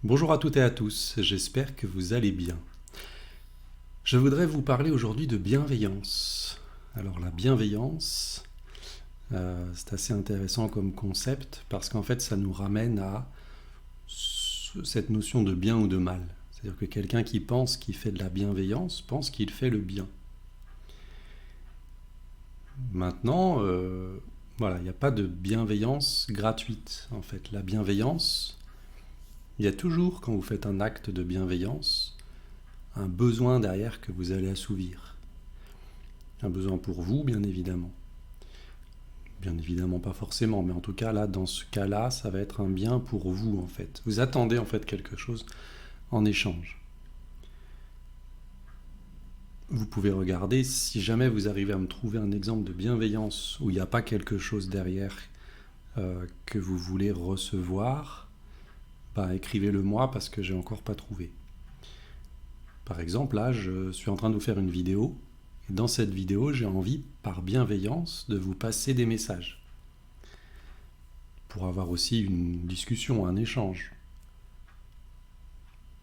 Bonjour à toutes et à tous, j'espère que vous allez bien. Je voudrais vous parler aujourd'hui de bienveillance. Alors la bienveillance, c'est assez intéressant comme concept parce qu'en fait ça nous ramène à cette notion de bien ou de mal. C'est-à-dire que quelqu'un qui pense qu'il fait de la bienveillance pense qu'il fait le bien. Maintenant, voilà, il n'y a pas de bienveillance gratuite en fait. La bienveillance, il y a toujours, quand vous faites un acte de bienveillance, un besoin derrière que vous allez assouvir. Un besoin pour vous, bien évidemment. Bien évidemment pas forcément, mais en tout cas là, dans ce cas-là, ça va être un bien pour vous en fait. Vous attendez en fait quelque chose en échange. Vous pouvez regarder, si jamais vous arrivez à me trouver un exemple de bienveillance où il n'y a pas quelque chose derrière que vous voulez recevoir, bah, écrivez-le moi parce que j'ai encore pas trouvé. Par exemple, là, je suis en train de vous faire une vidéo, et dans cette vidéo, j'ai envie, par bienveillance, de vous passer des messages. Pour avoir aussi une discussion, un échange.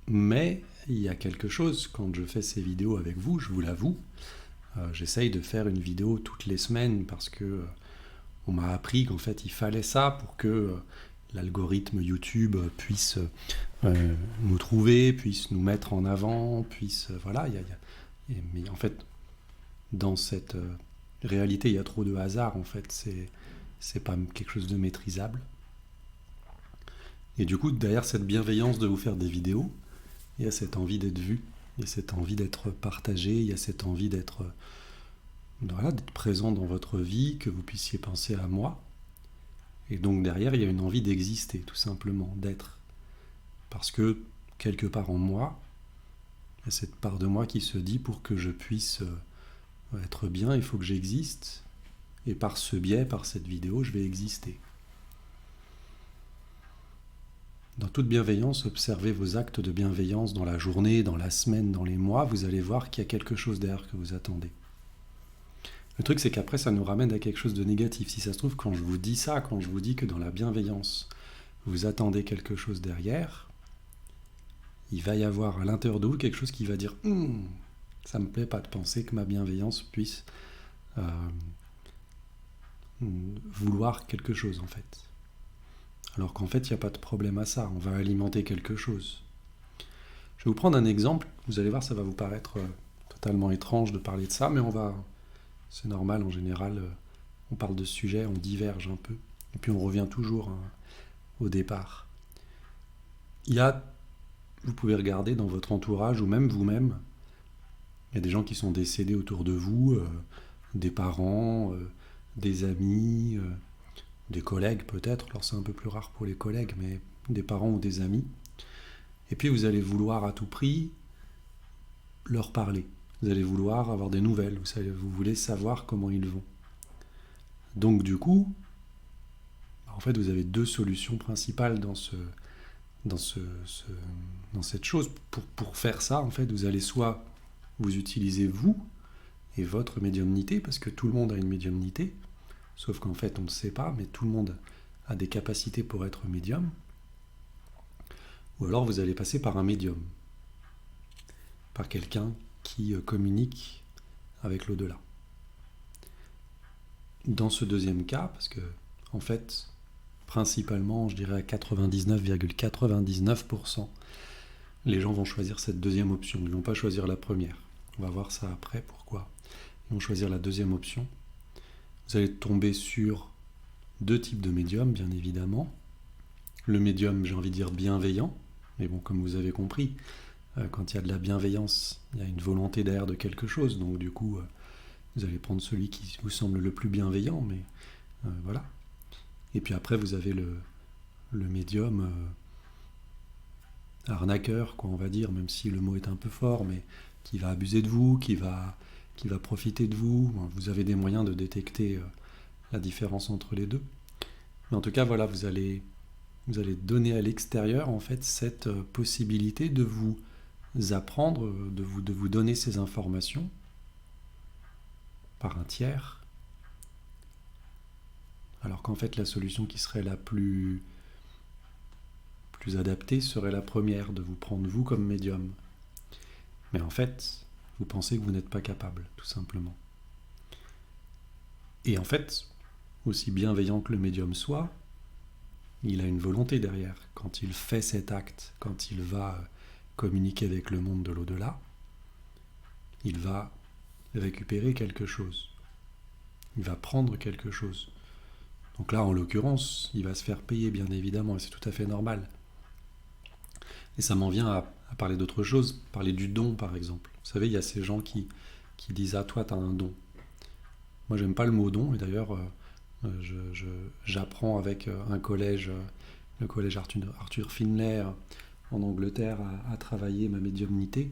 Mais il y a quelque chose, quand je fais ces vidéos avec vous, je vous l'avoue, j'essaye de faire une vidéo toutes les semaines parce que on m'a appris qu'en fait il fallait ça pour que l'algorithme YouTube puisse nous trouver, puisse nous mettre en avant, puisse... voilà, mais en fait, dans cette réalité, il y a trop de hasard, en fait, c'est pas quelque chose de maîtrisable. Et du coup, derrière cette bienveillance de vous faire des vidéos, il y a cette envie d'être vu, il y a cette envie d'être partagé, il y a cette envie d'être voilà, d'être présent dans votre vie, que vous puissiez penser à moi. Et donc derrière, il y a une envie d'exister, tout simplement, d'être. Parce que quelque part en moi, il y a cette part de moi qui se dit pour que je puisse être bien, il faut que j'existe. Et par ce biais, par cette vidéo, je vais exister. Dans toute bienveillance, observez vos actes de bienveillance dans la journée, dans la semaine, dans les mois, vous allez voir qu'il y a quelque chose derrière que vous attendez. Le truc, c'est qu'après, ça nous ramène à quelque chose de négatif. Si ça se trouve, quand je vous dis ça, quand je vous dis que dans la bienveillance, vous attendez quelque chose derrière, il va y avoir à l'intérieur de vous quelque chose qui va dire ça me plaît pas de penser que ma bienveillance puisse euh, vouloir quelque chose, en fait. Alors qu'en fait, il n'y a pas de problème à ça. On va alimenter quelque chose. Je vais vous prendre un exemple. Vous allez voir, ça va vous paraître totalement étrange de parler de ça, mais c'est normal en général. On parle de sujets, on diverge un peu, et puis on revient toujours au départ. Il y a, vous pouvez regarder dans votre entourage ou même vous-même, il y a des gens qui sont décédés autour de vous, des parents, des amis, des collègues peut-être. Alors c'est un peu plus rare pour les collègues, mais des parents ou des amis. Et puis vous allez vouloir à tout prix leur parler. Vous allez vouloir avoir des nouvelles, vous voulez savoir comment ils vont. Donc du coup, en fait, vous avez deux solutions principales dans cette chose. Pour faire ça, en fait, vous allez soit vous utilisez vous et votre médiumnité, parce que tout le monde a une médiumnité, sauf qu'en fait, on ne le sait pas, mais tout le monde a des capacités pour être médium, ou alors vous allez passer par un médium, par quelqu'un qui communique avec l'au-delà. Dans ce deuxième cas, parce que, en fait, principalement, je dirais à 99,99%, les gens vont choisir cette deuxième option. Ils ne vont pas choisir la première. On va voir ça après, pourquoi. Ils vont choisir la deuxième option. Vous allez tomber sur deux types de médiums, bien évidemment. Le médium, j'ai envie de dire bienveillant, mais bon, comme vous avez compris, quand il y a de la bienveillance, il y a une volonté derrière de quelque chose, donc du coup, vous allez prendre celui qui vous semble le plus bienveillant, mais voilà. Et puis après, vous avez le médium arnaqueur, quoi, on va dire, même si le mot est un peu fort, mais qui va abuser de vous, qui va profiter de vous. Vous avez des moyens de détecter la différence entre les deux. Mais en tout cas, voilà, vous allez donner à l'extérieur, en fait, cette possibilité de vous apprendre, de vous donner ces informations par un tiers, alors qu'en fait, la solution qui serait la plus plus adaptée serait la première, de vous prendre vous comme médium. Mais en fait, vous pensez que vous n'êtes pas capable, tout simplement. Et en fait, aussi bienveillant que le médium soit, il a une volonté derrière. Quand il fait cet acte, quand il va communiquer avec le monde de l'au-delà, il va récupérer quelque chose. Il va prendre quelque chose. Donc là, en l'occurrence, il va se faire payer, bien évidemment, et c'est tout à fait normal. Et ça m'en vient à parler d'autre chose, parler du don, par exemple. Vous savez, il y a ces gens qui disent « Ah, toi, tu as un don ». Moi, j'aime pas le mot don, et d'ailleurs, j'apprends avec un collège, le collège Arthur Finlay en Angleterre, à travailler ma médiumnité.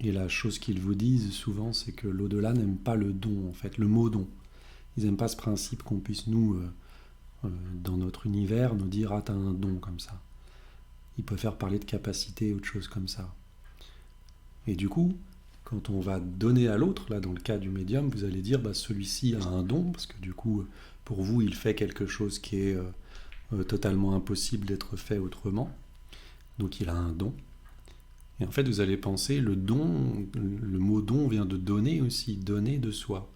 Et la chose qu'ils vous disent souvent, c'est que l'au-delà n'aime pas le don, en fait, le mot don. Ils n'aiment pas ce principe qu'on puisse, nous, dans notre univers, nous dire « Ah, t'as un don » comme ça. Ils préfèrent parler de capacité ou de choses comme ça. Et du coup, quand on va donner à l'autre, là dans le cas du médium, vous allez dire bah, celui-ci a un don, parce que du coup, pour vous, il fait quelque chose qui est totalement impossible d'être fait autrement. Donc il a un don. Et en fait, vous allez penser, le don, le mot don vient de donner aussi, donner de soi.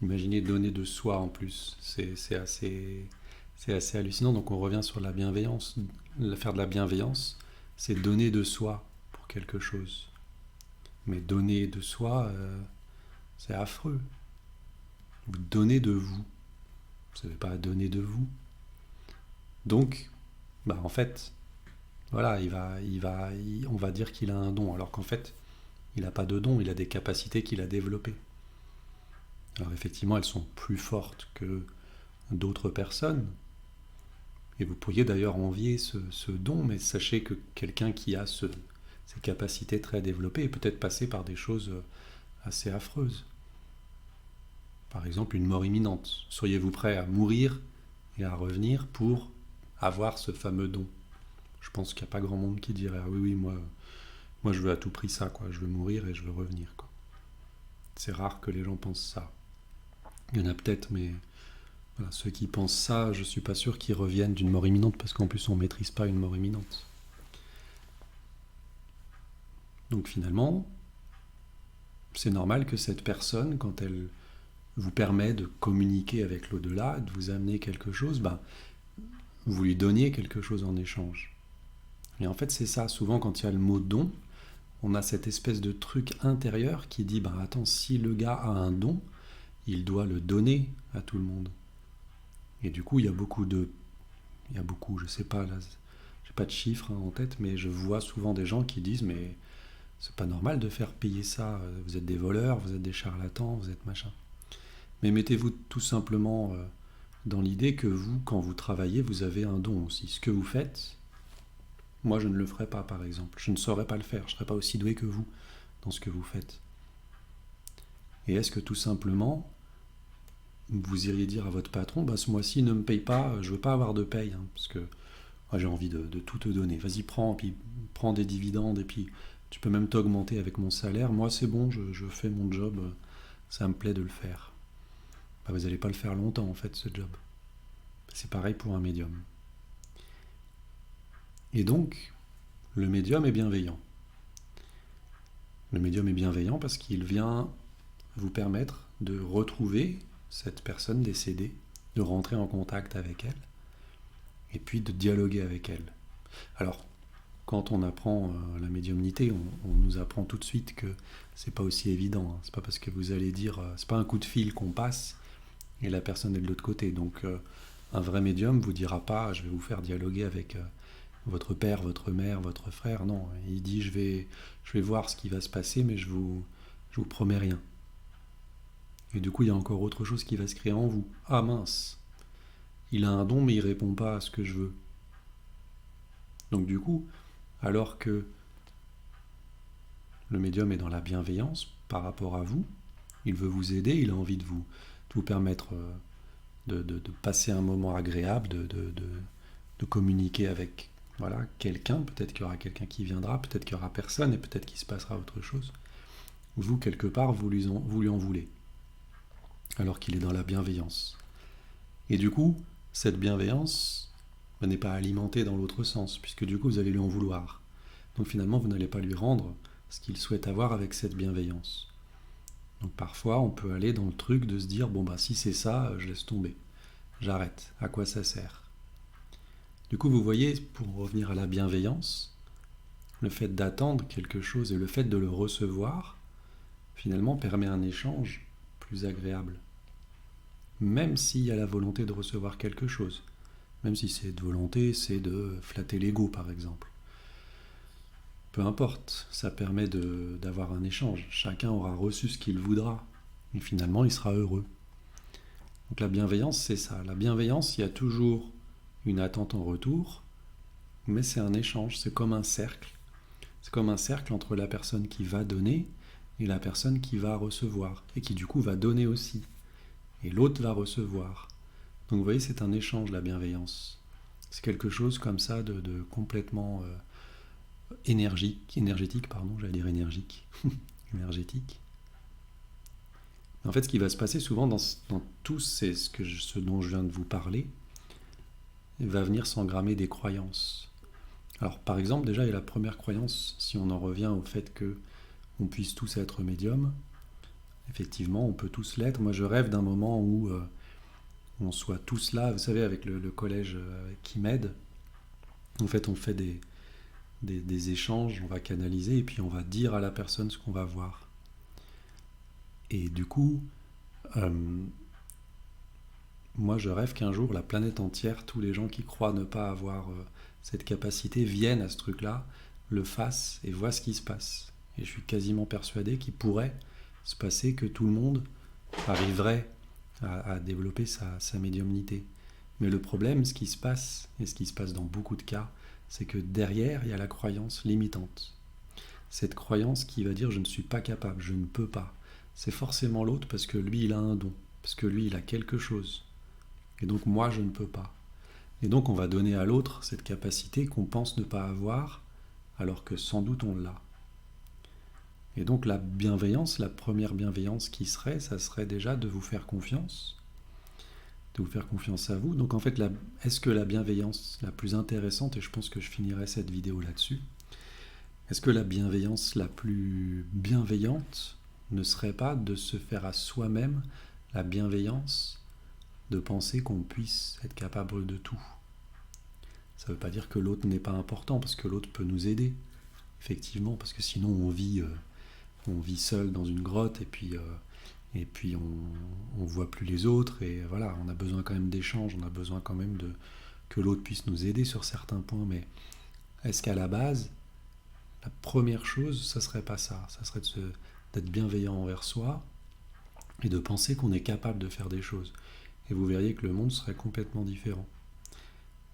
Imaginez donner de soi en plus, c'est assez hallucinant. Donc on revient sur la bienveillance. Faire de la bienveillance, c'est donner de soi pour quelque chose. Mais donner de soi, c'est affreux. Vous donnez de vous. Vous n'avez pas à donner de vous. Donc, bah en fait, voilà, on va dire qu'il a un don, alors qu'en fait, il n'a pas de don, il a des capacités qu'il a développées. Alors effectivement, elles sont plus fortes que d'autres personnes. Et vous pourriez d'ailleurs envier ce don, mais sachez que quelqu'un qui a ces capacités très développées est peut-être passé par des choses assez affreuses. Par exemple, une mort imminente. Seriez-vous prêt à mourir et à revenir pour avoir ce fameux don? Je pense qu'il n'y a pas grand monde qui dirait ah oui, moi je veux à tout prix ça, quoi. Je veux mourir et je veux revenir, quoi. C'est rare que les gens pensent ça. Il y en a peut-être, mais voilà, ceux qui pensent ça, je ne suis pas sûr qu'ils reviennent d'une mort imminente, parce qu'en plus on ne maîtrise pas une mort imminente. Donc finalement, c'est normal que cette personne, quand elle vous permet de communiquer avec l'au-delà, de vous amener quelque chose, ben, vous lui donniez quelque chose en échange. Et en fait, c'est ça. Souvent, quand il y a le mot don, on a cette espèce de truc intérieur qui dit, ben attends, si le gars a un don, il doit le donner à tout le monde. Et du coup, il y a beaucoup, je sais pas, là, j'ai pas de chiffres en tête, mais je vois souvent des gens qui disent, mais c'est pas normal de faire payer ça, vous êtes des voleurs, vous êtes des charlatans, vous êtes machin. Mais mettez-vous tout simplement dans l'idée que vous, quand vous travaillez, vous avez un don aussi. Ce que vous faites, moi je ne le ferais pas par exemple. Je ne saurais pas le faire, je ne serais pas aussi doué que vous dans ce que vous faites. Et est-ce que tout simplement, vous iriez dire à votre patron, bah, ce mois-ci ne me paye pas, je ne veux pas avoir de paye, hein, parce que moi, j'ai envie de tout te donner. Vas-y, prends des dividendes, et puis tu peux même t'augmenter avec mon salaire. Moi c'est bon, je fais mon job, ça me plaît de le faire. Bah, vous n'allez pas le faire longtemps en fait, ce job. C'est pareil pour un médium. Et donc, le médium est bienveillant. Le médium est bienveillant parce qu'il vient vous permettre de retrouver cette personne décédée, de rentrer en contact avec elle, et puis de dialoguer avec elle. Alors, quand on apprend la médiumnité, on nous apprend tout de suite que c'est pas aussi évident. Hein. C'est pas parce que vous allez dire, c'est pas un coup de fil qu'on passe et la personne est de l'autre côté. Donc, un vrai médium vous dira pas, je vais vous faire dialoguer avec votre père, votre mère, votre frère. Non, il dit, je vais voir ce qui va se passer, mais je vous promets rien. Et du coup, il y a encore autre chose qui va se créer en vous. Ah mince, il a un don, mais il répond pas à ce que je veux. Donc du coup, alors que le médium est dans la bienveillance par rapport à vous, il veut vous aider, il a envie de vous permettre de passer un moment agréable, de communiquer avec quelqu'un. Peut-être qu'il y aura quelqu'un qui viendra, peut-être qu'il n'y aura personne, et peut-être qu'il se passera autre chose. Vous, quelque part, vous lui en voulez, alors qu'il est dans la bienveillance. Et du coup, cette bienveillance, n'est pas alimenté dans l'autre sens, puisque du coup vous allez lui en vouloir. Donc finalement vous n'allez pas lui rendre ce qu'il souhaite avoir avec cette bienveillance. Donc parfois on peut aller dans le truc de se dire bon bah si c'est ça, je laisse tomber, j'arrête, à quoi ça sert? Du coup vous voyez, pour revenir à la bienveillance, le fait d'attendre quelque chose et le fait de le recevoir, finalement permet un échange plus agréable. Même s'il y a la volonté de recevoir quelque chose. Même si cette volonté, c'est de flatter l'ego, par exemple. Peu importe, ça permet d'avoir un échange. Chacun aura reçu ce qu'il voudra. Et finalement, il sera heureux. Donc la bienveillance, c'est ça. La bienveillance, il y a toujours une attente en retour, mais c'est un échange, c'est comme un cercle. C'est comme un cercle entre la personne qui va donner et la personne qui va recevoir, et qui du coup va donner aussi. Et l'autre va recevoir. Donc vous voyez, c'est un échange, la bienveillance. C'est quelque chose comme ça de complètement énergétique, j'allais dire énergique, énergétique. En fait, ce qui va se passer souvent dans tout ce dont je viens de vous parler, il va venir s'engrammer des croyances. Alors par exemple, déjà, il y a la première croyance, si on en revient au fait que on puisse tous être médiums. Effectivement, on peut tous l'être. Moi, je rêve d'un moment où on soit tous là, vous savez, avec le collège qui m'aide. En fait, on fait des échanges, on va canaliser, et puis on va dire à la personne ce qu'on va voir. Et du coup, moi, je rêve qu'un jour, la planète entière, tous les gens qui croient ne pas avoir cette capacité, viennent à ce truc-là, le fassent et voient ce qui se passe. Et je suis quasiment persuadé qu'il pourrait se passer que tout le monde arriverait à développer sa médiumnité. Mais le problème, ce qui se passe, et ce qui se passe dans beaucoup de cas, c'est que derrière, il y a la croyance limitante. Cette croyance qui va dire « je ne suis pas capable, je ne peux pas ». C'est forcément l'autre parce que lui, il a un don, parce que lui, il a quelque chose. Et donc moi, je ne peux pas. Et donc on va donner à l'autre cette capacité qu'on pense ne pas avoir, alors que sans doute on l'a. Et donc la bienveillance, la première bienveillance qui serait, ça serait déjà de vous faire confiance, de vous faire confiance à vous. Donc en fait, est-ce que la bienveillance la plus intéressante, et je pense que je finirai cette vidéo là-dessus, est-ce que la bienveillance la plus bienveillante ne serait pas de se faire à soi-même la bienveillance de penser qu'on puisse être capable de tout? Ça ne veut pas dire que l'autre n'est pas important, parce que l'autre peut nous aider, effectivement, parce que sinon on vit seul dans une grotte, et puis on voit plus les autres, et voilà, on a besoin quand même d'échanges, on a besoin quand même que l'autre puisse nous aider sur certains points, mais est-ce qu'à la base, la première chose, ça serait pas ça? Ça serait d'être bienveillant envers soi, et de penser qu'on est capable de faire des choses. Et vous verriez que le monde serait complètement différent.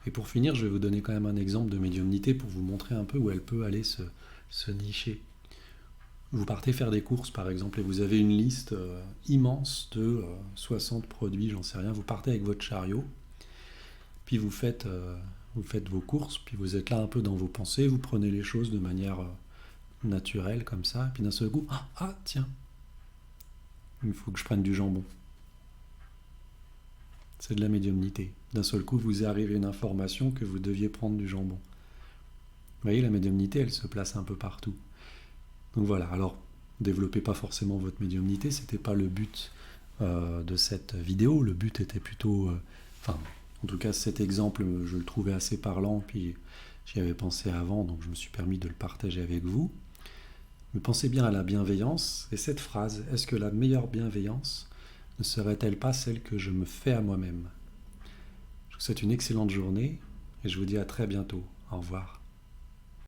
Et pour finir, je vais vous donner quand même un exemple de médiumnité pour vous montrer un peu où elle peut aller se nicher. Vous partez faire des courses, par exemple, et vous avez une liste immense de 60 produits, j'en sais rien. Vous partez avec votre chariot, puis vous faites vos courses, puis vous êtes là un peu dans vos pensées, vous prenez les choses de manière naturelle, comme ça, et puis d'un seul coup, tiens, il faut que je prenne du jambon. C'est de la médiumnité. D'un seul coup, vous est arrivé une information que vous deviez prendre du jambon. Vous voyez, la médiumnité, elle se place un peu partout. Donc voilà, alors, développez pas forcément votre médiumnité, c'était pas le but de cette vidéo, le but était plutôt... en tout cas, cet exemple, je le trouvais assez parlant, puis j'y avais pensé avant, donc je me suis permis de le partager avec vous. Mais pensez bien à la bienveillance, et cette phrase, est-ce que la meilleure bienveillance ne serait-elle pas celle que je me fais à moi-même? Je vous souhaite une excellente journée, et je vous dis à très bientôt. Au revoir.